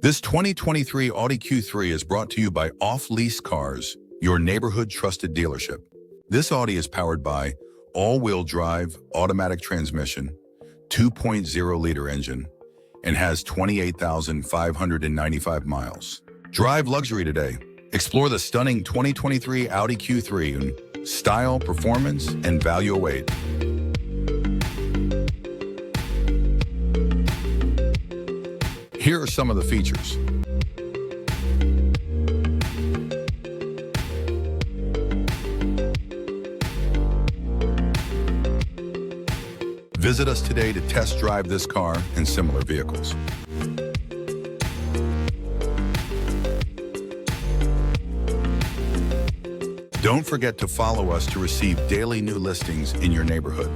This 2023 Audi Q3 is brought to you by Off Lease Cars, your neighborhood trusted dealership. This Audi is powered by all-wheel drive, automatic transmission, 2.0-liter engine, and has 28,595 miles. Drive luxury today. Explore the stunning 2023 Audi Q3 in style, performance, and value await. Here are some of the features. Visit us today to test drive this car and similar vehicles. Don't forget to follow us to receive daily new listings in your neighborhood.